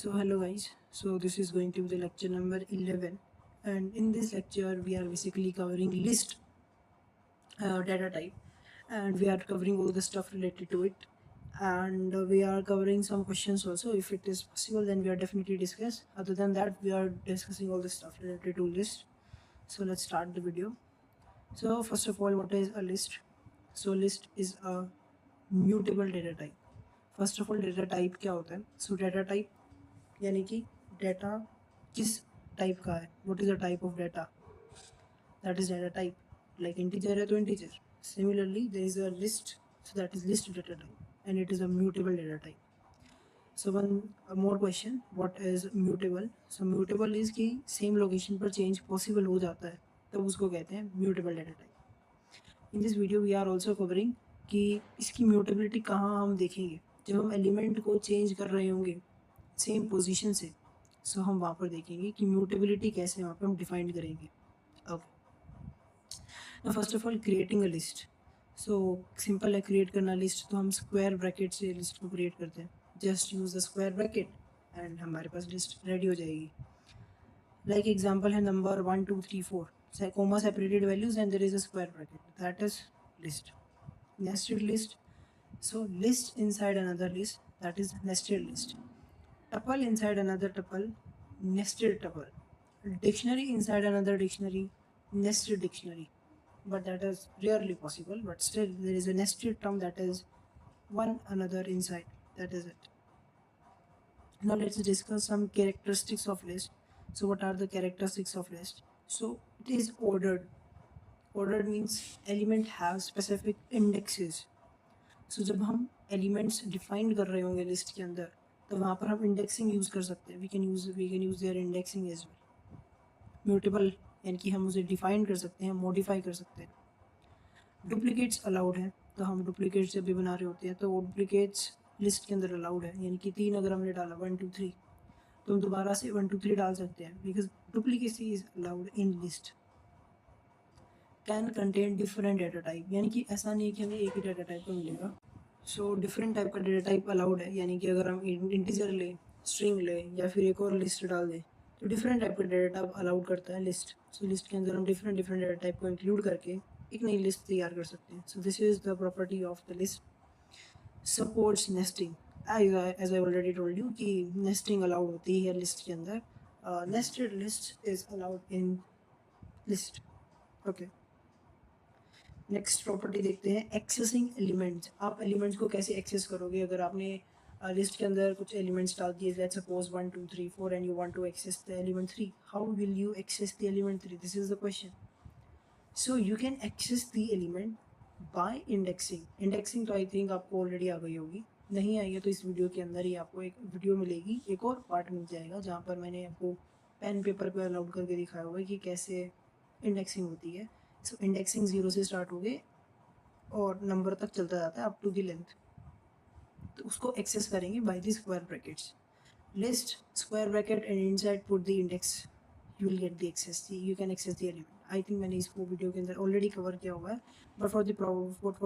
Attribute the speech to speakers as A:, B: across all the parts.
A: So hello guys, so this is going to be the lecture number 11, and in this lecture we are basically covering list data type, and we are covering all the stuff related to it, and we are covering some questions also. If it is possible, then we are definitely discuss. Other than that, we are discussing all the stuff related to list. So let's start the video. So first of all, what is a list? So list is a mutable data type. First of all data type क्या होता है? सो data type यानी कि data किस type का है. What is the type of data? That is data type. Like integer है तो integer. Similarly there is a list, so that is list data type and it is a mutable data type. So one more question, what is mutable? So mutable is कि same location पर change possible हो जाता है, तो उसको कहते हैं mutable data type. In this video we are also covering कि इसकी म्यूटेबिलिटी कहाँ हम देखेंगे. जब हम एलिमेंट को चेंज कर रहे होंगे सेम पोजीशन से, सो हम वहाँ पर देखेंगे कि म्यूटेबिलिटी कैसे वहाँ पर हम डिफाइन करेंगे. Okay, first of all creating a list. So simple है क्रिएट करना लिस्ट. तो हम स्क्वायर ब्रैकेट से लिस्ट को क्रिएट करते हैं. Just use the square bracket and हमारे पास लिस्ट रेडी हो जाएगी. लाइक एग्जाम्पल है number 1 2 3 4, comma separated values and there is a square bracket. That is list. Nested list. So list inside another list, that is nested list. Tuple inside another tuple, nested tuple. Dictionary inside another dictionary, nested dictionary. But that is rarely possible, but still there is a nested term, that is one another inside. That is it. Now let's discuss some characteristics of list. So what are the characteristics of list? So it is ordered. Ordered means element have specific indexes. So जब हम elements define कर रहे होंगे list के अंदर, तो वहाँ पर हम indexing use कर सकते हैं. We can use their indexing as well. Mutable यानी कि हम उसे define कर सकते हैं, modify कर सकते हैं. Duplicates allowed है, तो हम duplicates जब भी बना रहे होते हैं तो duplicates list के अंदर allowed है. यानी कि 3 अगर हमने डाला 1 2 3, तो हम दोबारा से 1 2 3 डाल सकते हैं, because duplicacy is allowed in list. Can contain different data type, यानी कि ऐसा नहीं है कि हमें एक ही डेटा टाइप का मिलेगा. सो डिफरेंट टाइप का डेटा टाइप अलाउड है. यानी कि अगर हम इंटीजर ले, स्ट्रिंग ले, या फिर एक और लिस्ट डाल दें, तो डिफरेंट टाइप का डेटा टाइप अलाउड करता है लिस्ट. सो लिस्ट के अंदर हम डिफरेंट डेटा टाइप को इंक्लूड करके एक नई लिस्ट तैयार कर सकते हैं. सो this is the property of the list. Supports nesting. as I already told you कि nesting allowed होती है लिस्ट के अंदर. nested list is allowed in list. okay, next property देखते हैं, एक्सेसिंग एलिमेंट्स. आप एलिमेंट्स को कैसे एक्सेस करोगे? अगर आपने लिस्ट के अंदर कुछ एलिमेंट्स डाल दिए, let's suppose 1 2 3 4 and you want to access the element 3, how will you access the element 3? This is the question. So you can access the element by indexing. Indexing तो I think आपको already आ गई होगी. नहीं आई है तो इस video के अंदर ही आपको एक वीडियो मिलेगी, एक और पार्ट मिल जाएगा जहाँ पर मैंने आपको पेन पेपर पे अलाउड करके दिखाया हुआ है कि कैसे इंडेक्सिंग होती है. सो इंडेक्सिंग 0 से स्टार्ट हो गए और नंबर तक चलता जाता है अप टू द लेंथ. तो उसको एक्सेस करेंगे by the square brackets. List square bracket and inside put the index, you will get the access, you can access the element. I think मैंने इसको वीडियो के अंदर ऑलरेडी कवर किया हुआ है, but for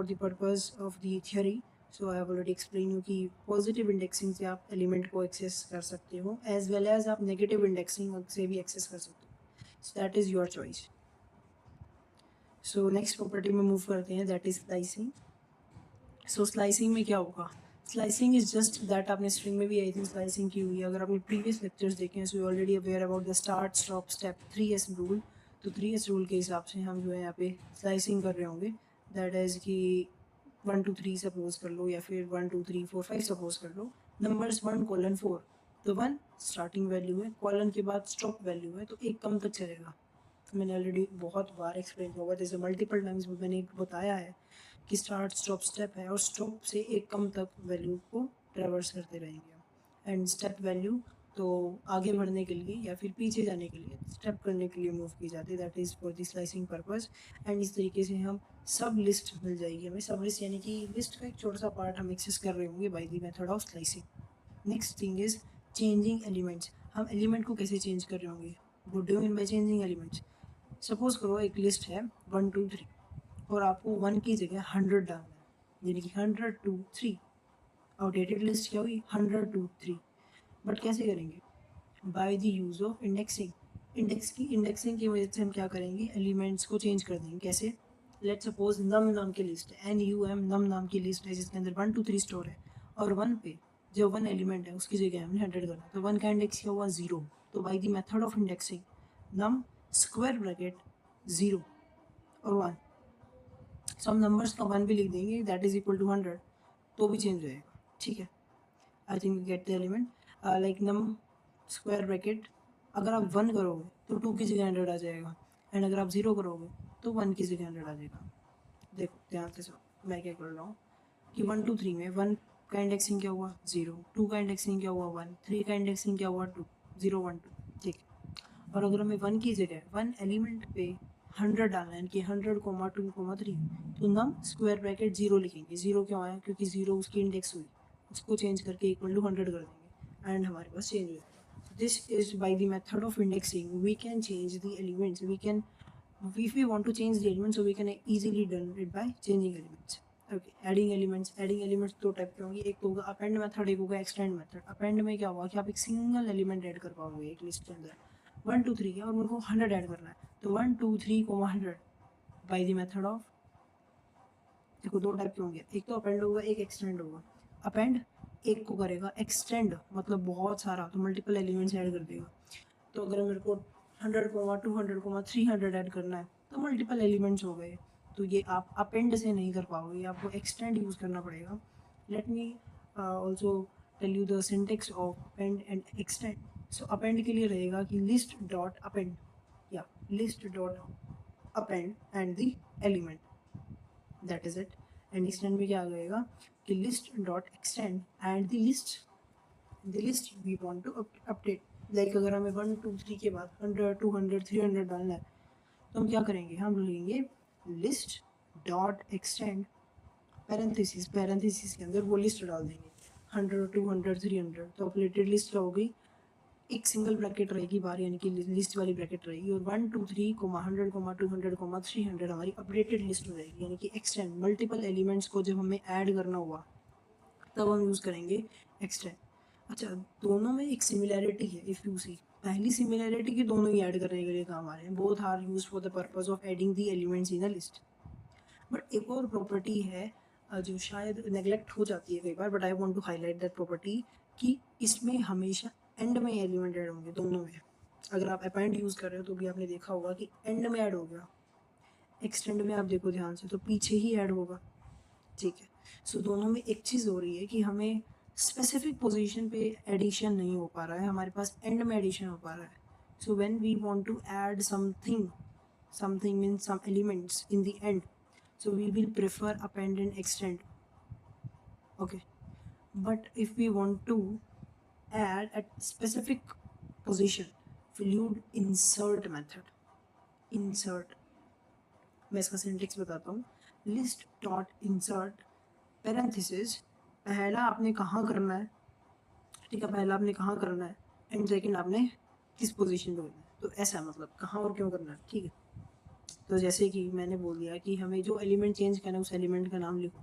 A: the purpose of the theory, so I have already explain you कि positive indexing से आप एलिमेंट को एक्सेस कर सकते हो, एज वेल एज आप नेगेटिव इंडेक्सिंग से भी एक्सेस कर सकते हो. So that is your choice. So next property में मूव करते हैं, that is slicing. So slicing में क्या होगा? स्लाइसिंग इज जस्ट दैट, आपने स्ट्रिंग में भी आई थिंक स्लाइसिंग की हुई है. अगर आपने प्रीवियस लेक्चर्स देखे हैं, so you already aware about the start stop step 3S rule. तो 3S रूल के हिसाब से हम जो है यहाँ पे स्लाइसिंग कर रहे होंगे. दैट इज़ कि 1 2 3 सपोज कर लो, या फिर 1 2 3 4 5 सपोज कर लो. नंबर्स 1:4, तो 1 स्टार्टिंग वैल्यू है, कॉलन के बाद स्टॉप वैल्यू है, तो एक कम तक चलेगा. मैंने ऑलरेडी बहुत बार एक्सप्लेन किया हुआ, जैसे मल्टीपल टाइम्स मैंने बताया है कि स्टार्ट स्टॉप स्टेप है, और स्टॉप से एक कम तक वैल्यू को ट्रेवर्स करते रहेंगे. एंड स्टेप वैल्यू तो आगे बढ़ने के लिए या फिर पीछे जाने के लिए, स्टेप करने के लिए मूव की जाती है. That is for the slicing purpose. And इस तरीके से हम सब लिस्ट मिल जाएगी हमें. सब लिस्ट यानी कि लिस्ट का एक छोटा सा पार्ट हम एक्सेस कर रहे होंगे bye the method of slicing. Next thing is changing elements. हम एलिमेंट को कैसे चेंज कर रहे होंगे? What do you mean by changing elements? Suppose करो एक लिस्ट है 1 2 3 और आपको 1 की जगह 100 डालना है, यानी कि 100 2 3. आउटडेटेड लिस्ट क्या हुई? 100 2 3. बट कैसे करेंगे? By the use of indexing. Indexing की वजह से हम क्या करेंगे, एलिमेंट्स को चेंज कर देंगे। कैसे? लेट्स सपोज नम नाम की लिस्ट है, NUM नम नाम की लिस्ट है जिसके अंदर 1 2 3 स्टोर है, और 1 पे जो 1 एलिमेंट है उसकी जगह हमने 100 करना है, तो 1 का इंडेक्स क्या हुआ? 0। तो by the method of indexing num square bracket 0 और 1, सो हम नंबर्स का 1 भी लिख देंगे, दैट इज इक्वल टू 100, तो भी चेंज हो जाएगा। ठीक है, I think you get the element. Like num square bracket, अगर आप 1 करोगे तो 2 की जगह 100 आ जाएगा, एंड अगर आप 0 करोगे तो 1 की जगह 100 आ जाएगा। देखो ध्यान से सुनो मैं क्या कर रहा हूँ कि 1 2 3 में 1 का इंडेक्सिंग क्या हुआ? 0, 2 का इंडेक्सिंग क्या हुआ? 1, 3 का इंडेक्सिंग क्या हुआ? 2, 0 1 2। ठीक है, और अगर हमें 1 की जगह 1 एलिमेंट पे 100 डालना है कि 100,2,3, तो नम स्क्वायर ब्रैकेट 0 लिखेंगे। 0 क्यों आया? क्योंकि 0 उसकी इंडेक्स हुई, उसको चेंज करके इक्वल टू 100 कर देंगे एंड हमारे पास चेंज हो जाएगा। This is by the method of indexing we can change the elements, we can, if we want to change the elements, so we can easily done it by changing elements. Okay, adding elements दो type के होंगे, एक तो होगा append method, एक होगा extend method. Append में क्या होगा कि आप एक सिंगल एलिमेंट ऐड कर पाओगे एक लिस्ट के अंदर 1 2 3 है और मेरे को 100 ऐड करना है, तो 1 2 3 100 बाय द मेथड ऑफ, देखो दो टाइप के होंगे, एक तो अपेंड होगा, एक एक्सटेंड होगा। अपेंड एक को करेगा, एक्सटेंड मतलब बहुत सारा, तो मल्टीपल एलिमेंट्स ऐड कर देगा। तो अगर मेरे को 100,200,300 ऐड करना है तो मल्टीपल एलिमेंट्स हो गए, तो ये आप अपेंड से नहीं कर पाओगे, आपको एक्सटेंड यूज़ करना पड़ेगा। Let me also tell you the syntax of append and extend. So append के लिए रहेगा कि लिस्ट डॉट अपेंड, या list dot append and the element, that is it. And extend में क्या आ जाएगा कि list dot extend and the list we want to update. Like अगर हमें 1 2 3 के बाद 100 200 300 डालना है, तो हम क्या करेंगे, हम लिखेंगे लिस्ट डॉट एक्सटेंड पैरेंथेसिस के अंदर वो लिस्ट डाल देंगे 100 200 300, तो अपडेटेड लिस्ट क्या होगी? एक सिंगल ब्रैकेट रहेगी बाहर, यानी कि लिस्ट वाली ब्रैकेट रहेगी, और 1 2 3 100 200 300 हमारी अपडेटेड लिस्ट हो जाएगी। यानी कि एक्सटेंड, मल्टीपल एलिमेंट्स को जब हमें ऐड करना हुआ तब हम यूज़ करेंगे एक्सटेंड। अच्छा, दोनों में एक सिमिलैरिटी है, इफ़ यू सी, पहली सिमिलैरिटी की दोनों ही ऐड करने के लिए काम आ रहे हैं, both are use for the purpose of adding the elements in a list. But एक और प्रॉपर्टी है जो शायद नेग्लेक्ट हो जाती है कई बार, but I want to highlight that property, कि इसमें हमेशा एंड में एलिमेंट ऐड होंगे, दोनों में। अगर आप अपेंड यूज़ कर रहे हो तो भी आपने देखा होगा कि एंड में ऐड हो गया, एक्सटेंड में आप देखो ध्यान से तो पीछे ही ऐड होगा। ठीक है, सो दोनों में एक चीज़ हो रही है कि हमें स्पेसिफिक पोजीशन पे एडिशन नहीं हो पा रहा है, हमारे पास एंड में एडिशन हो पा रहा है। So when we want to add something means some elements in the end, so we will prefer append and extend. Okay, but if we want to add at specific position, we'll use insert method. Insert, मैं इसका syntax बताता हूँ। List dot insert parenthesis, पहला आपने कहाँ करना है, ठीक है, पहला आपने कहाँ करना है एंड सेकंड आपने किस पोजीशन पे करना है, तो ऐसा मतलब कहाँ और क्यों करना है। ठीक है, तो जैसे कि मैंने बोल दिया कि हमें जो एलिमेंट चेंज करना है उस एलिमेंट का नाम लिखो,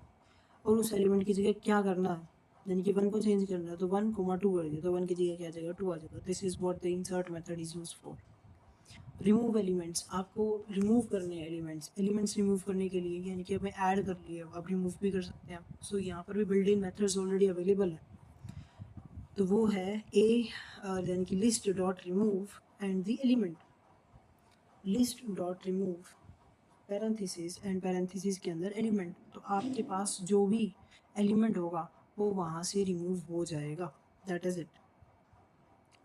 A: और उस एलिमेंट की जगह क्या करना है, यानी कि 1 को चेंज करना है तो 1 2 कर दिया, तो 1 की जगह क्या आ जाएगा? 2 आ जाएगा। This is what the insert method is used for. Remove elements, आपको रिमूव करने हैं एलिमेंट्स रिमूव करने के लिए, यानी कि हमें ऐड कर लिए अब रिमूव भी कर सकते हैं। सो यहाँ पर भी build in methods already available है, तो वो है ए, यानी कि list dot remove and the element, list dot remove parenthesis and parenthesis के अंदर एलिमेंट, तो आपके पास जो भी एलिमेंट होगा वो वहाँ से रिमूव हो जाएगा, दैट इज इट।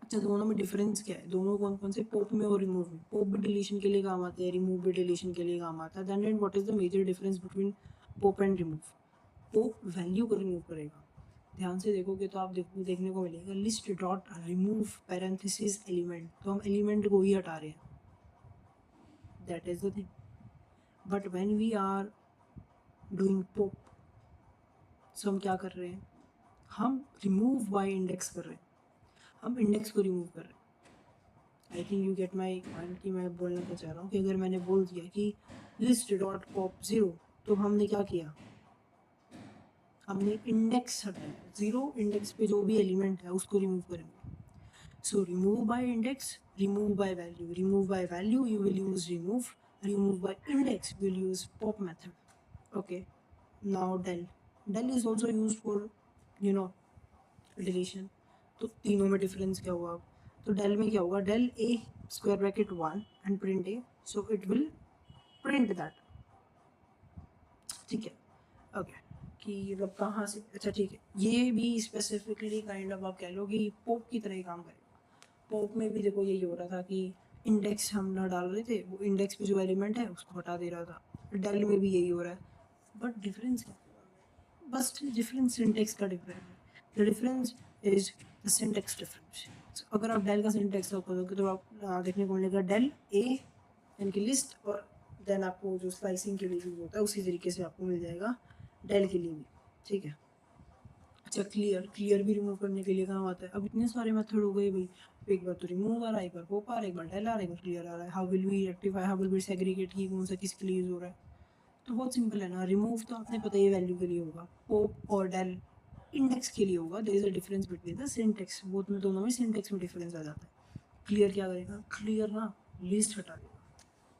A: अच्छा, दोनों में डिफरेंस क्या है, दोनों कौन कौन से? पॉप में और रिमूव में। पॉप भी डिलीशन के लिए काम आते हैं, रिमूव भी डिलीशन के लिए काम आता है। Then what is the major difference between pop and remove? Pop value को रिमूव करेगा, ध्यान से देखोगे तो आप देखने को मिलेगा list dot remove parenthesis element, तो हम एलिमेंट को ही हटा रहे हैं, that is the thing. But when we are doing pop, so हम क्या कर रहे हैं, हम रिमूव बाय इंडेक्स कर रहे हैं, हम इंडेक्स को रिमूव कर रहे हैं। आई think you get my point कि मैं बोलना क्या चाह रहा हूँ, कि अगर मैंने बोल दिया कि लिस्ट डॉट पॉप 0, तो हमने क्या किया, हमने इंडेक्स हटाया, 0 इंडेक्स पे जो भी एलिमेंट है उसको रिमूव करेंगे। So remove by index, remove by value. Remove by value, you will use remove. Remove by index, you will use pop method. Okay. Now del. Del is also used for, you know, deletion. तो तीनों में difference क्या हुआ? तो del में क्या होगा? Del a square bracket 1 and print a, so it will print that. ठीक है. ओके. कि मतलब कहाँ से, अच्छा ठीक है, ये भी स्पेसिफिकली काइंड ऑफ आप कह लो कि पोप की तरह ही काम करेगा. पोप में भी देखो यही हो रहा था कि इंडेक्स हम ना डाल रहे थे, वो इंडेक्स पे जो एलिमेंट है उसको हटा दे रहा था. डेल में भी यही हो रहा है. बट डिफरेंस क्या? बस डिफरेंस सिंटेक्स का डिफरेंस है. The difference is the syntax difference. अगर आप डेल का सिंटेक्स करोगे तो आप देखने को मिलेगा डेल ए यानी कि लिस्ट, और देन आपको जो स्लाइसिंग के लिए यूज होता है उसी तरीके से आपको मिल जाएगा डेल के लिए भी. ठीक है. अच्छा क्लियर भी रिमूव करने के लिए काम आता है. अब इतने सारे मेथड हो गए भाई. एक बार तो रिमूव आ रहा है, एक बार पॉप आ रहा है, एक बार डेल आ रहा है, एक बार क्लियर आ रहा है. How will we rectify, how will we segregate की कौन सा किसके लिए यूज हो रहा है? तो बहुत सिंपल है ना. रिमूव तो आपने पता ही वैल्यू के लिए होगा, पॉप और डेल इंडेक्स के लिए होगा. There is a difference between the syntax. Both में, दोनों में सिंटेक्स में डिफरेंस आ जाता है. क्लियर क्या करेगा? क्लियर ना लिस्ट हटा देगा.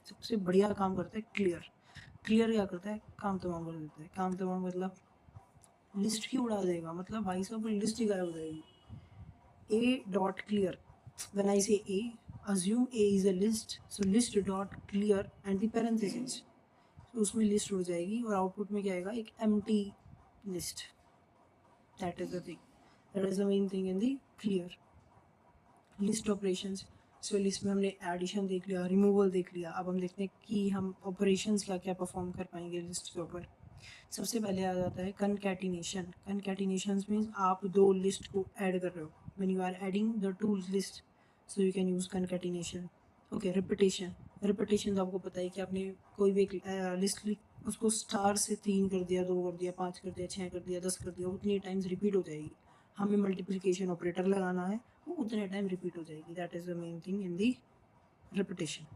A: सबसे बढ़िया काम करता है क्लियर. क्लियर क्या करता है? काम तमाम कर देता है. काम तमाम मतलब लिस्ट ही उड़ा देगा. मतलब भाई साहब लिस्ट ही गायब हो जाएगी. a dot clear, when I say a, assume a is a list, so list dot clear and the parentheses, तो उसमें लिस्ट हो जाएगी और आउटपुट में क्या आएगा? एक empty list. That is the thing, that is the main thing in the clear. List operations. So list में हमने एडिशन देख लिया, रिमूवल देख लिया. अब हम देखते हैं कि हम ऑपरेशंस क्या क्या परफॉर्म कर पाएंगे लिस्ट के ऊपर. सबसे पहले आ जाता है कनकैटिनेशन. कनकैटिनेशन मीन्स आप दो लिस्ट को ऐड कर रहे हो. When you are adding the two list, so you can use concatenation. Okay. Repetition. Repetition तो आपको पता है कि आपने कोई भी एक लिस्ट ली, उसको स्टार से 3 कर दिया, 2 कर दिया, 5 कर दिया, 6 कर दिया, 10 कर दिया, उतनी टाइम्स रिपीट हो जाएगी. हमें मल्टीप्लिकेशन ऑपरेटर लगाना है, वो उतने टाइम रिपीट हो जाएगी. That is the main thing in the repetition.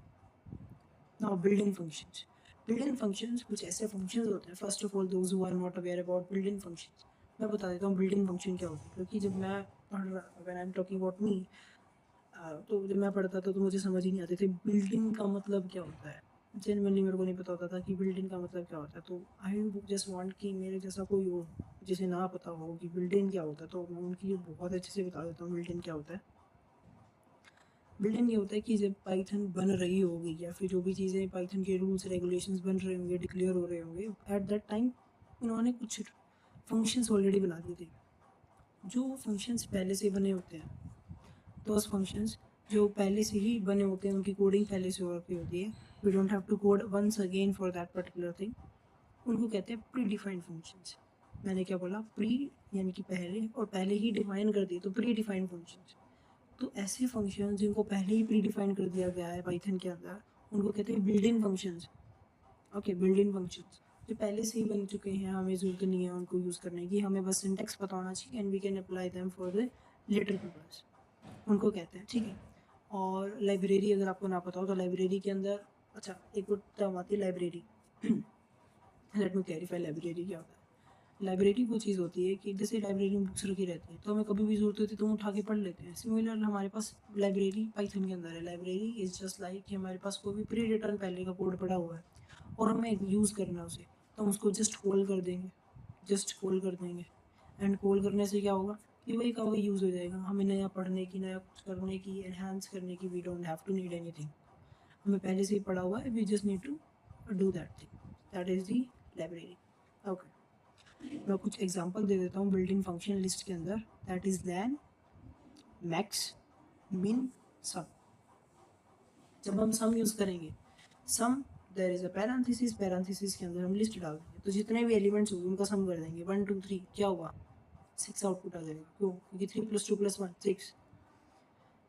A: Now built in functions. Built in functions कुछ ऐसे फंक्शंस होते हैं. First of all those who are not aware about built in functions, मैं बता देता हूँ बिल्ट इन फंक्शन क्या होता है. क्योंकि जब मैं पढ़ रहा, when I am talking about me, तो जब मैं पढ़ता था तो मुझे समझ ही नहीं आते थे बिल्ट इन का मतलब क्या होता है. जेनरली मेरे को नहीं पता होता था कि बिल्ट इन का मतलब क्या होता है. तो आई जस्ट वांट कि मेरे जैसा कोई हो जिसे ना पता हो कि बिल्ट इन क्या होता है, तो मैं उनके लिए बहुत अच्छे से बता देता हूँ बिल्ट इन क्या होता है. बिल्ट इन ये होता है कि जब पाइथन बन रही होगी या फिर जो भी चीज़ें पाइथन के रूल्स रेगुलेशंस बन रहे होंगे, डिक्लेयर हो रहे होंगे, एट दैट टाइम उन्होंने कुछ फंक्शंस ऑलरेडी बना दिए थे. जो फंक्शंस पहले से बने होते हैं, दोज फंक्शंस जो पहले से ही बने होते हैं, उनकी कोडिंग पहले से हो रखी होती है. We don't have to code once again for that particular thing. उनको कहते हैं प्री डिफाइंड फंक्शंस. मैंने क्या बोला? प्री यानी कि पहले, और पहले ही डिफाइन कर दिए तो प्री डिफाइंड फंक्शंस. तो ऐसे फंक्शन जिनको पहले ही प्री डिफाइन कर दिया गया है पाइथन के अंदर, उनको कहते हैं built in functions. Okay. Built in functions जो पहले से ही बन चुके हैं, हमें ज़रूरत नहीं है उनको यूज़ करने की, हमें बस सिंटेक्स पता होना चाहिए and we can apply them for the latter purpose. उनको कहते हैं. ठीक है. और लाइब्रेरी अगर आपको ना पता हो तो लाइब्रेरी के अंदर, अच्छा एक और टर्म आती है library. Let me clarify library क्या होता है. लाइब्रेरी वो चीज़ होती है कि जैसे लाइब्रेरी में बुक्स रखी रहती है, तो हमें कभी भी ज़रूरत होती है तो हम उठा के पढ़ लेते हैं. सिमिलर हमारे पास लाइब्रेरी पाइथन के अंदर है. लाइब्रेरी इज़ जस्ट लाइक कि हमारे पास कोई भी प्री रिटर्न पहले का कोड पड़ा हुआ है और हमें यूज़ करना है उसे, तो हम उसको जस्ट कॉल कर देंगे. जस्ट कॉल कर देंगे एंड कॉल करने से क्या होगा कि वही का वही यूज़ हो जाएगा. हमें नया पढ़ने की, नया कुछ करने की, एनहांस करने की, we don't have to need anything. हमें पहले से ही पढ़ा हुआ है, we just need to do that thing. That is the library. Okay. मैं कुछ एग्जांपल दे देता हूँ बिल्ट इन फंक्शन लिस्ट के अंदर. दैट इज लैन, मैक्स, मिन, सम. जब हम सम यूज़ करेंगे, sum there is a parenthesis, parenthesis के अंदर हम लिस्ट डाल देंगे, तो जितने भी एलिमेंट्स होंगे उनका सम कर देंगे. 1 2 3 क्या हुआ? 6 आउटपुट आ जाएगा. क्यों? क्योंकि 3 + 2 + 1 6.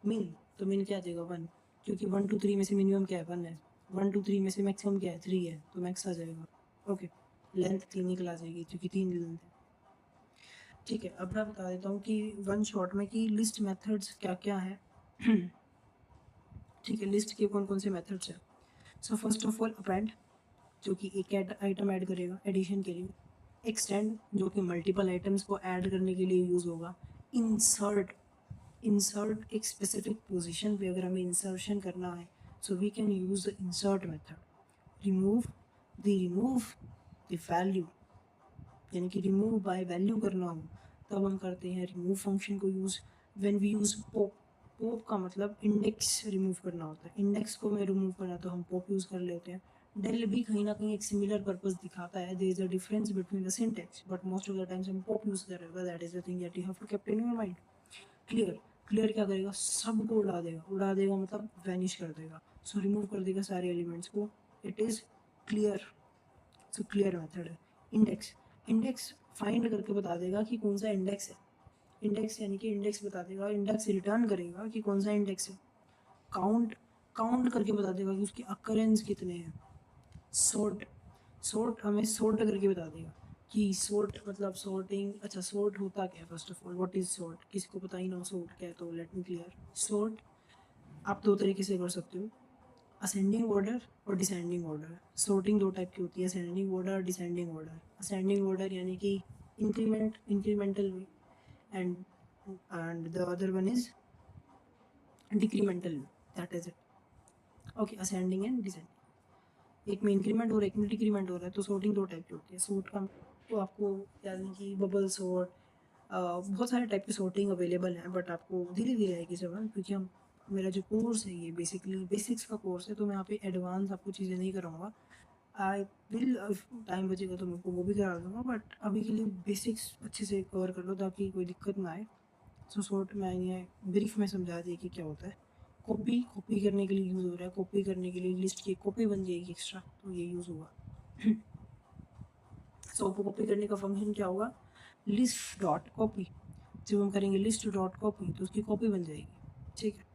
A: मिन, तो मिन क्या आ जाएगा? 1. क्योंकि 1 2 3 में से मिनिमम क्या है? 1 है. 1 2 3 में से मैक्सिमम क्या है? 3 है, तो मैक्स आ जाएगा. ओके. लेंथ 3 निकल आ जाएगी क्योंकि 3 लेंथ है. ठीक है. अब मैं बता देता हूँ कि वन शॉट में कि लिस्ट मेथड्स क्या क्या है. ठीक है. लिस्ट के कौन कौन से मेथड्स हैं. So first of all append, जो कि एक आइटम ऐड करेगा एडिशन के लिए. एक्सटेंड, जो कि मल्टीपल आइटम्स को ऐड करने के लिए यूज़ होगा. इंसर्ट, इंसर्ट एक स्पेसिफिक पोजीशन पे अगर हमें इंसर्शन करना है, so we can use the insert method. Remove the value, यानी कि रिमूव बाय वैल्यू करना हो तब हम करते हैं रिमूव फंक्शन को use. When we use pop, pop का मतलब इंडेक्स रिमूव करना होता है। इंडेक्स को मैं रिमूव करना तो हम पॉप यूज़ कर लेते हैं। डेल भी कहीं ना कहीं एक सिमिलर पर्पस दिखाता है, there is a difference between the syntax, but most of the times हम पॉप यूज़ करेंगे। That is the thing that you have to keep in your mind. Clear, clear क्या करेगा, सबको उड़ा देगा मतलब वैनिश कर देगा। सो रिमूव कर देगा सारे एलिमेंट्स को। It is clear. So clear method है। इंडेक्स, इंडेक्स फाइंड करके बता देगा कि कौन सा इंडेक्स है। इंडेक्स यानी कि इंडेक्स बता देगा, इंडेक्स रिटर्न करेगा कि कौन सा इंडेक्स है। काउंट, काउंट करके बता देगा कि उसके अकरेंस कितने हैं। सॉर्ट, सॉर्ट हमें सॉर्ट करके बता देगा कि सॉर्ट मतलब सॉर्टिंग। अच्छा, सॉर्ट होता क्या है first of all, what is sort, किसी को पता ही ना सॉर्ट क्या है, तो लेट मी क्लियर। सॉर्ट आप दो तरीके से कर सकते हो, असेंडिंग ऑर्डर और डिसेंडिंग ऑर्डर। सॉर्टिंग दो टाइप की होती है, असेंडिंग ऑर्डर और डिसेंडिंग ऑर्डर। असेंडिंग ऑर्डर यानी कि incremental way, and the other one is decremental way, that is it. Okay, ascending and descending, एक में इंक्रीमेंट हो रहा है, एक में डिक्रीमेंट हो रहा है। तो सॉर्टिंग दो टाइप की होती है। सॉर्ट का तो आपको यानी कि बबल सॉर्ट, बहुत सारे टाइप की सॉर्टिंग अवेलेबल हैं, बट आपको धीरे धीरे आएगी समझ, क्योंकि हम मेरा जो कोर्स है ये बेसिकली बेसिक्स का कोर्स है, तो मैं यहाँ पे एडवांस आपको चीज़ें नहीं कराऊंगा। आई विल, टाइम बचेगा तो मैं वो भी करा दूंगा, बट अभी के लिए बेसिक्स अच्छे से कवर कर लो ताकि कोई दिक्कत ना आए। सो शॉर्ट में आएंगे, ब्रीफ में समझा दिए कि क्या होता है। कॉपी, कॉपी करने के लिए यूज़ हो रहा है, कॉपी करने के लिए लिस्ट की कॉपी बन जाएगी एक्स्ट्रा, तो ये यूज़ होगा। सो कॉपी करने का फंक्शन क्या होगा, लिस्ट डॉट कॉपी। जब हम करेंगे लिस्ट डॉट कॉपी तो उसकी कॉपी बन जाएगी, ठीक है।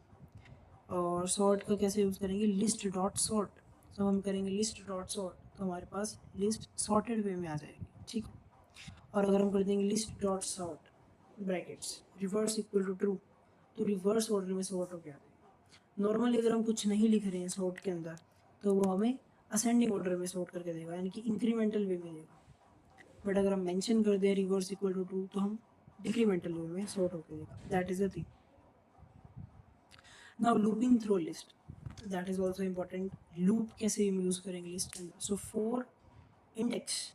A: और सॉर्ट का कैसे यूज़ करेंगे, लिस्ट डॉट सॉर्ट। जब हम करेंगे लिस्ट डॉट सॉर्ट तो हमारे पास लिस्ट सॉर्टेड वे में आ जाएगी, ठीक है। और अगर हम कर देंगे list dot sort brackets reverse equal to true, तो रिवर्स ऑर्डर में सॉर्ट हो गया। नॉर्मली अगर हम कुछ नहीं लिख रहे हैं सॉर्ट के अंदर तो वो हमें असेंडिंग ऑर्डर में सॉर्ट करके देगा, यानी कि इंक्रीमेंटल वे में देगा। बट अगर हम मेंशन कर दें रिवर्स इक्वल टू ट्रू तो हम डिक्रीमेंटल वे में सॉर्ट होकर देगा। That is the thing. Now looping through list, that is also important. Loop कैसे हम यूज़ करेंगे लिस्ट के अंदर, सो फॉर इंडेक्स,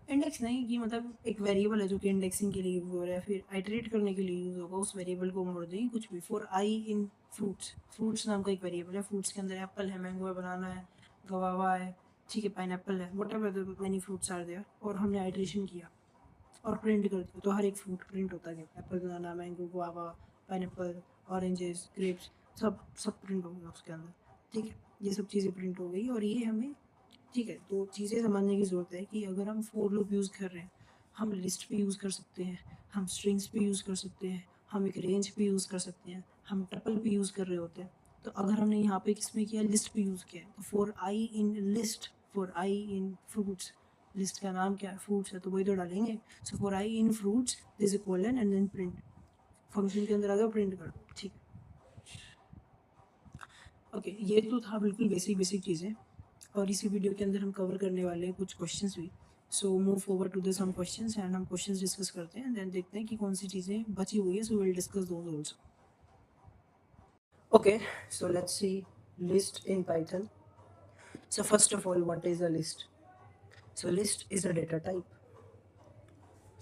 A: इंडेक्स नहीं कि मतलब एक वेरिएबल है जो कि इंडेक्सिंग के लिए यूज हो रहा है, फिर आइटरेट करने के लिए यूज होगा, उस वेरिएबल को मोड़ देंगे कुछ भी। For i in fruits, fruits नाम का एक वेरिएबल है, फ्रूट्स के अंदर एप्पल है, मैंगो है, बनाना है, गवावा है, ठीक है, पाइनएप्पल है, whatever the many fruits are there, और हमने आइटरेशन किया और प्रिंट कर दिया, तो हर एक फ्रूट प्रिंट होता गया, apple, banana, mango, guava, pineapple, oranges, grapes, सब प्रिंट हो गया उसके अंदर, ठीक है। ये सब चीज़ें प्रिंट हो गई और ये हमें, ठीक है। तो चीज़ें समझने की ज़रूरत है कि अगर हम फॉर लूप यूज़ कर रहे हैं, हम लिस्ट भी यूज़ कर सकते हैं, हम स्ट्रिंग्स भी यूज़ कर सकते हैं, हम एक रेंज भी यूज़ कर सकते हैं, हम टपल भी यूज़ कर रहे होते हैं। तो अगर हमने यहाँ पे किसमें किया, लिस्ट भी यूज़ किया है, तो for i in list, for i in fruits, list का नाम क्या है, फ्रूट्स है, तो वही तो डालेंगे। So for i in fruits this is colon and then print, function के अंदर आ गया, प्रिंट कर दो, ठीक है। ओके, ये तो था बिल्कुल बेसिक बेसिक चीज़ें, और इसी वीडियो के अंदर हम कवर करने वाले हैं कुछ क्वेश्चंस भी। So move forward to the some questions and हम क्वेश्चंस डिस्कस करते हैं, देन देखते हैं कि कौन सी चीज़ें बची हुई है। So will discuss those also. Okay, so let's C list in Python. So first of all, what is a list? So list is a data type.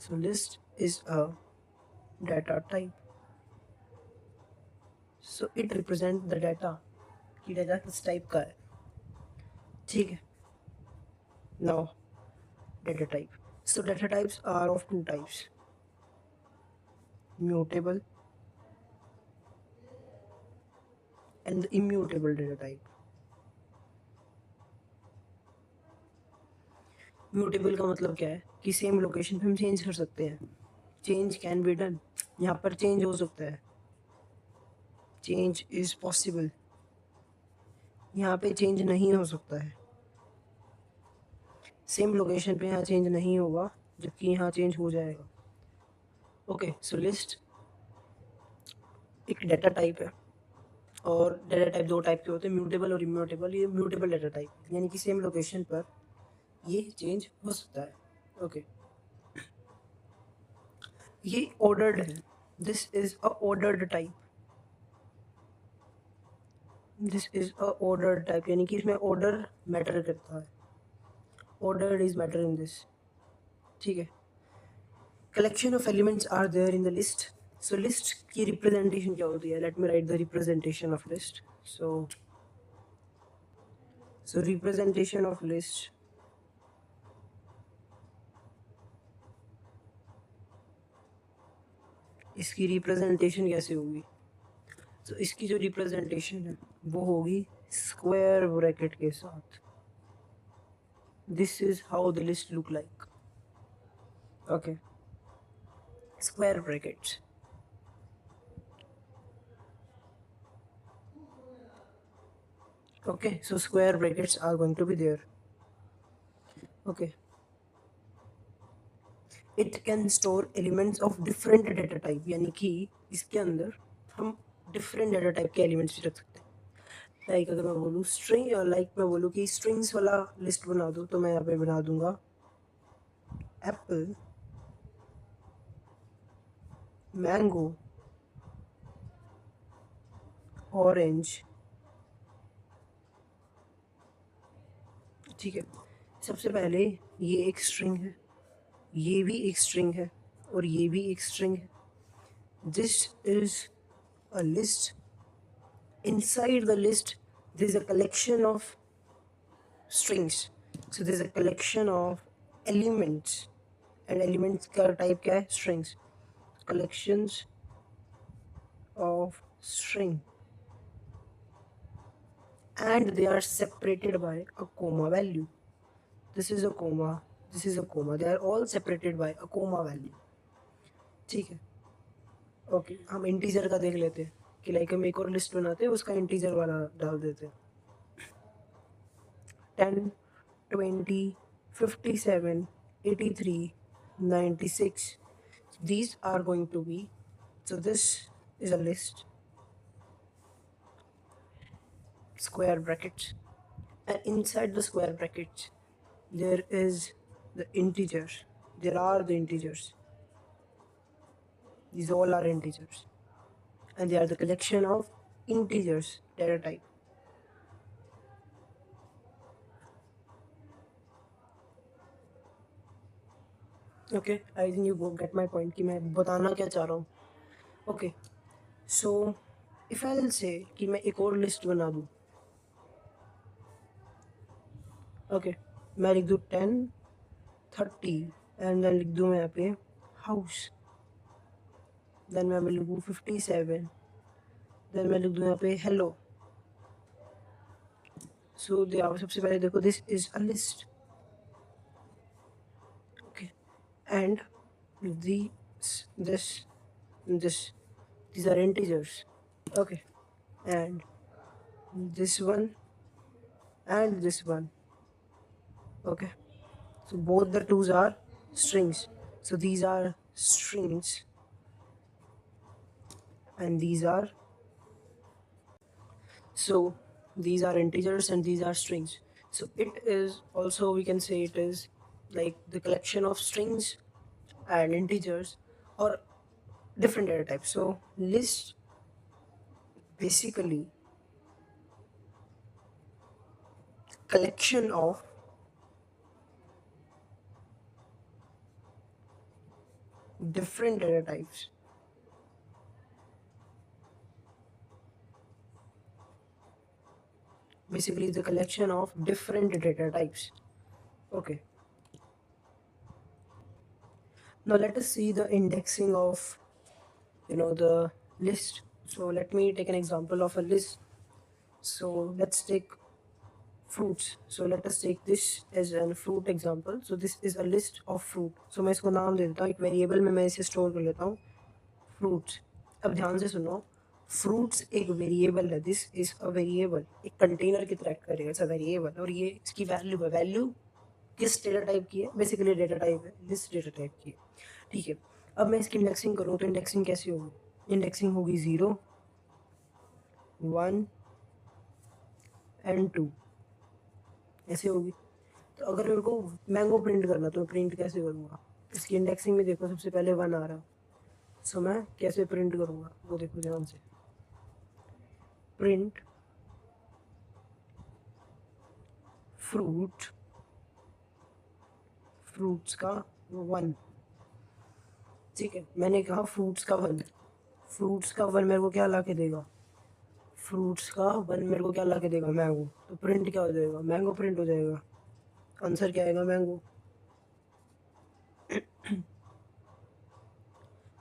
A: So list is a data type, so it represent the data, कि data किस type का है, ठीक है। Now data type. So data types are of two types: mutable and the immutable data type. Mutable का मतलब क्या है कि सेम लोकेशन पे हम चेंज कर सकते हैं, चेंज कैन बी डन, यहाँ पर चेंज हो सकता है, चेंज इज पॉसिबल। यहाँ पे चेंज नहीं हो सकता है, सेम लोकेशन पे यहाँ चेंज नहीं होगा जबकि यहाँ चेंज हो जाएगा। ओके, सो लिस्ट एक डाटा टाइप है, और डाटा टाइप दो टाइप के होते हैं, म्यूटेबल और इम्यूटेबल। ये म्यूटेबल डाटा टाइप यानी कि सेम लोकेशन पर ये चेंज हो सकता है। ओके, ये ऑर्डर्ड है, this is a ordered type, this is a ordered type, यानी कि इसमें ऑर्डर मैटर करता है, order is matter in this, ठीक है। Collection of elements are there in the list, so list की रिप्रेजेंटेशन क्या होती है, let me write the representation of list. So representation of list, इसकी रिप्रेजेंटेशन कैसे होगी, तो इसकी जो रिप्रेजेंटेशन है वो होगी स्क्वायर ब्रैकेट के साथ। This is how the list look like, okay, square brackets. Okay, so square brackets are going to be there. Okay, it can store elements of different data type, यानी कि इसके अंदर हम different data type के elements भी रख सकते हैं। लाइक अगर मैं बोलूँ स्ट्रिंग, लाइक मैं बोलूँ कि स्ट्रिंग्स वाला लिस्ट बना दो, तो मैं यहाँ पे बना दूंगा एप्पल, मैंगो, ऑरेंज, ठीक है। सबसे पहले ये एक स्ट्रिंग है, ये भी एक स्ट्रिंग है, और ये भी एक स्ट्रिंग है। This is a list, inside the list there is a collection of strings, so there is a collection of elements, and elements का type क्या है, strings, collections of string, and they are separated by a comma value. This is a comma, this is a comma, they are all separated by a comma value, ठीक है। Okay, हम integer का देख लेते हैं कि लाइक हम एक और लिस्ट बनाते हैं, उसका इंटीजर वाला डाल देते हैं। 10, 20, 57, 83, 96. These are going to be, so this is a list, square brackets, and inside the square brackets there is the integers, there are the integers, these all are integers, and they are the collection of integers data type. Okay, I think you get my point कि मैं बताना क्या चाह रहा हूँ। Okay, so if I'll say कि मैं एक और लिस्ट बना दूँ, ओके, मैं लिख दूँ 10, 30, एंड देन लिख दूँ मैं यहाँ पे हाउस, देन मैं लिख दूँ 57, देन मैं लिख दूँ यहाँ पे हेलो। सो सबसे पहले देखो, this is a list, okay, and this these are integers, okay, and this one and this one, okay, so both the twos are strings, so these are strings and these are, so these are integers and these are strings. So it is also, we can say it is like the collection of strings and integers or different data types. So list basically collection of different data types. Basically the collection of different data types. Okay, now let us see the indexing of the list. So let me take an example of a list. So let's take fruits. So let us take this as a fruit example. So this is a list of fruit. So मैं इसको नाम दे देता हूँ, एक variable में मैं इसे store कर लेता हूँ फ्रूट्स। अब ध्यान से सुनो, फ्रूट्स एक वेरिएबल है, दिस इज अ वेरिएबल, एक कंटेनर की तरह करेगा, इट्स अ वेरिएबल, और ये इसकी वैल्यू है। वैल्यू किस डेटा टाइप की है, बेसिकली डेटा टाइप है, लिस्ट डेटा टाइप की है, ठीक है। अब मैं इसकी इंडेक्सिंग करूँ तो इंडेक्सिंग कैसी होगी, इंडेक्सिंग होगी 0, 1 एंड 2, ऐसे होगी। तो अगर मेरे को मैंगो प्रिंट करना तो मैं प्रिंट कैसे करूँगा, इसकी इंडेक्सिंग में देखो सबसे पहले 1 आ रहा, सो मैं कैसे प्रिंट करूँगा वो देखो ध्यान से। प्रिंट फ्रूट्स का 1। ठीक है, मैंने कहा फ्रूट्स का 1। फ्रूट्स का 1 मेरे को क्या ला के देगा? फ्रूट्स का 1 मेरे को क्या ला के देगा? मैंगो। तो प्रिंट क्या हो जाएगा? मैंगो प्रिंट हो जाएगा। आंसर क्या आएगा? मैंगो।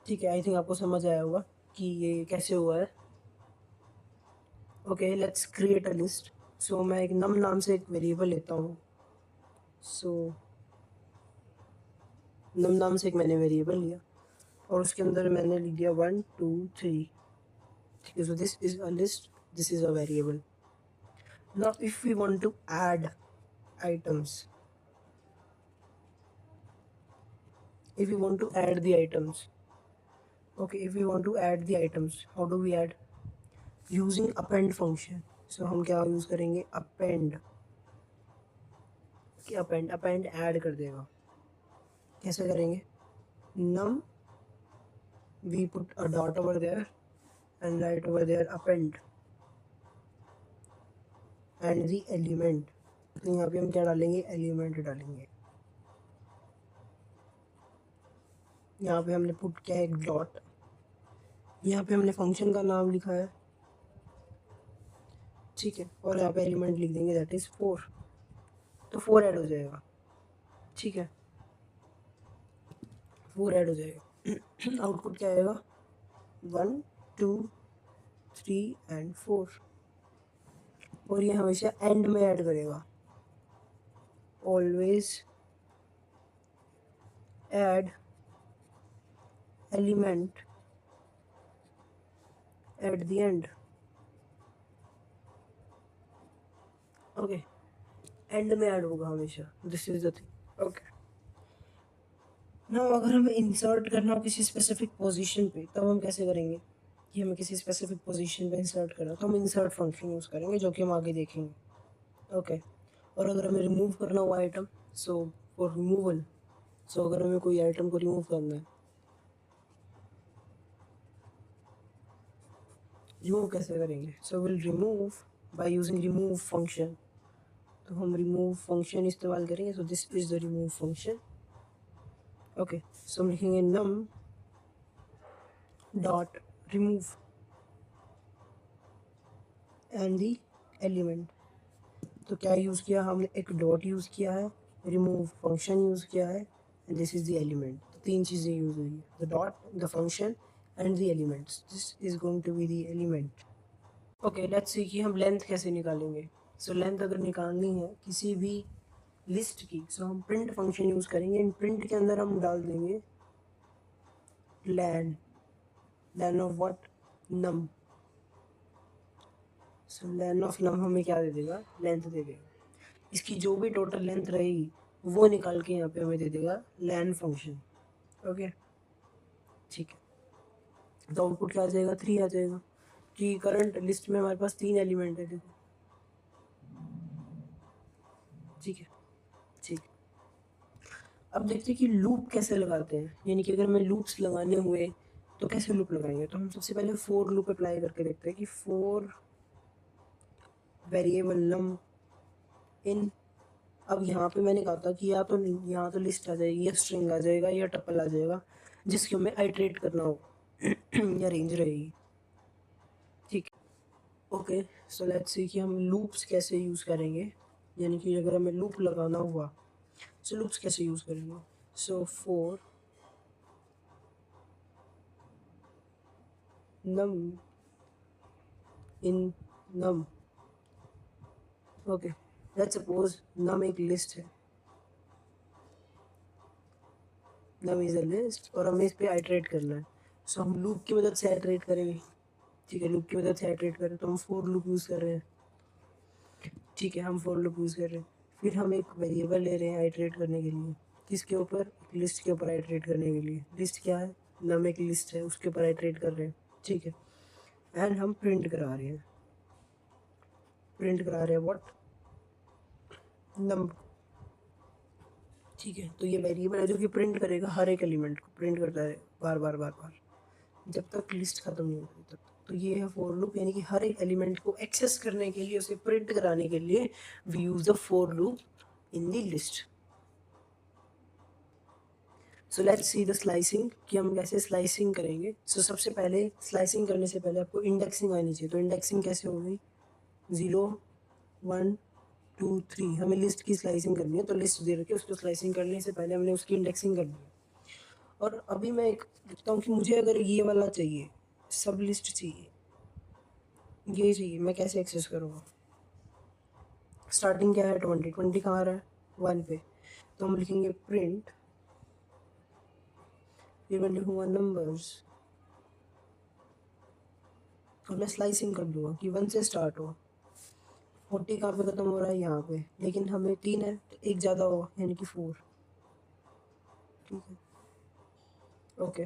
A: ठीक है, आई थिंक आपको समझ आया होगा कि ये कैसे हुआ है। Okay, let's create a list. So मैं एक नम नाम से एक वेरिएबल लेता हूँ। सो नम नाम से एक मैंने वेरिएबल लिया और उसके अंदर मैंने लिख दिया 1 2 3। ठीक है, so this is a list, this is a variable. Now if we want to add items, if we want to add the items, okay, if we want to add the items, how do we add? Using append function. So हम क्या use करेंगे? append। कि append add कर देगा। कैसे करेंगे? num, we put a dot over there and write over there append and the element। तो यहाँ पे हम क्या डालेंगे? एलिमेंट डालेंगे। यहाँ पे हमने पुट किया एक डॉट, यहाँ पे हमने फंक्शन का नाम लिखा है। ठीक है, और यहाँ पे एलिमेंट लिख देंगे, दैट इज 4। तो 4 ऐड हो जाएगा। ठीक है, 4 ऐड हो जाएगा। आउटपुट क्या आएगा? 1 2 3 एंड 4। और ये हमेशा एंड में ऐड करेगा। Always add element at the end. Okay, and में ऐड होगा हमेशा, this is the thing. Okay, now अगर हमें इंसर्ट करना हो किसी स्पेसिफिक पोजीशन पे, तब हम कैसे करेंगे? कि हमें किसी स्पेसिफिक पोजीशन पे इंसर्ट करना, तो हम इंसर्ट फंक्शन यूज़ करेंगे, जो कि हम आगे देखेंगे। ओके, और अगर हमें रिमूव करना हुआ आइटम, सो फॉर रिमूवल, सो अगर हमें कोई आइटम को रिमूव करना है, रिमूव कैसे करेंगे? So will remove by using remove function. तो हम रिमूव फंक्शन इस्तेमाल करेंगे। So this is the remove function. Okay, so हम लिखेंगे num dot remove and the element. तो क्या यूज़ किया हमने? एक डॉट यूज़ किया है, रिमूव फंक्शन यूज़ किया है, and this is the element. तो 3 चीज़ें यूज़ हुई है, the dot, the function and the elements. This is going to be the element. Okay, let's see कि हम लेंथ कैसे निकालेंगे। सो लेंथ अगर निकालनी है किसी भी लिस्ट की, सो हम प्रिंट फंक्शन यूज़ करेंगे। इन प्रिंट के अंदर हम डाल देंगे len of what? Num. So len of num हमें क्या दे देगा? लेंथ दे देगा। इसकी जो भी टोटल लेंथ रहेगी वो निकाल के यहाँ पे हमें दे देगा लैन फंक्शन। ओके, ठीक है, तो आउटपुट क्या आ जाएगा? 3 आ जाएगा। कि करंट लिस्ट में हमारे पास 3 एलिमेंट है, देखो। ठीक है, ठीक है। अब देखते हैं कि लूप कैसे लगाते हैं, यानी कि अगर हमें लूप्स लगाने हुए तो कैसे लूप लगाएंगे। तो हम सबसे पहले फोर लूप अप्लाई करके देखते हैं कि फोर वेरिएबल नम इन। अब यहाँ पे मैंने कहा था कि या तो यहाँ तो लिस्ट आ जाएगी, या स्ट्रिंग आ जाएगा, या टपल आ जाएगा, जिसकी हमें आइटरेट करना हो या रेंज रहेगी। ठीक, ओके, सो लेट्स सी कि हम लूप्स कैसे यूज़ करेंगे, यानी कि अगर हमें लूप लगाना हुआ, सो लूप्स कैसे यूज़ करेंगे। So four num in num। Okay, let's suppose num एक लिस्ट है, num इज अ लिस्ट, और हमें इस पे आइटरेट करना है। सो हम लूप की मदद से आइटरेट करेंगे। ठीक है, लूप की मदद से आइटरेट करें तो हम फोर लूप यूज़ कर रहे हैं। ठीक है, हम फोर लूप यूज़ कर रहे हैं। फिर हम एक वेरिएबल ले रहे हैं आइटरेट करने के लिए, किसके ऊपर? लिस्ट के ऊपर आइटरेट करने के लिए। लिस्ट क्या है? num एक लिस्ट है, उसके ऊपर आइटरेट कर रहे हैं। ठीक है, एंड हम प्रिंट करा रहे हैं, व्हाट? नंबर। ठीक है, तो ये वेरिएबल है जो कि प्रिंट करेगा, हर एक एलिमेंट को प्रिंट करता है बार बार बार बार। जब तक लिस्ट खत्म नहीं होती तब तक। तो ये है फॉर लूप, यानी कि हर एक एलिमेंट को एक्सेस करने के लिए, उसे प्रिंट कराने के लिए we use the for loop in the list. So let's see the slicing, कि हम कैसे स्लाइसिंग करेंगे। सो सबसे पहले स्लाइसिंग करने से पहले आपको इंडेक्सिंग आनी चाहिए। तो इंडेक्सिंग कैसे होगी, 0 1 2 3, हमें लिस्ट की स्लाइसिंग करनी है। तो लिस्ट दे रखी है, उसको स्लाइसिंग करने से पहले हमने उसकी इंडेक्सिंग करनी है। और अभी मैं एक लिखता हूँ कि मुझे अगर ये वाला चाहिए, सब लिस्ट चाहिए, ये चाहिए, मैं कैसे एक्सेस करूँगा। स्टार्टिंग क्या है, 20, 20 कहाँ आ रहा है, 1 पे। तो हम लिखेंगे प्रिंट, फिर मैं लिखूँगा नंबर्स, और मैं स्लाइसिंग कर दूँगा कि 1 से स्टार्ट हो। 40 कहाँ पे ख़त्म हो रहा है, यहाँ पे, लेकिन हमें 3 है तो एक ज़्यादा होगा, यानी कि 4। ठीक है, ओके।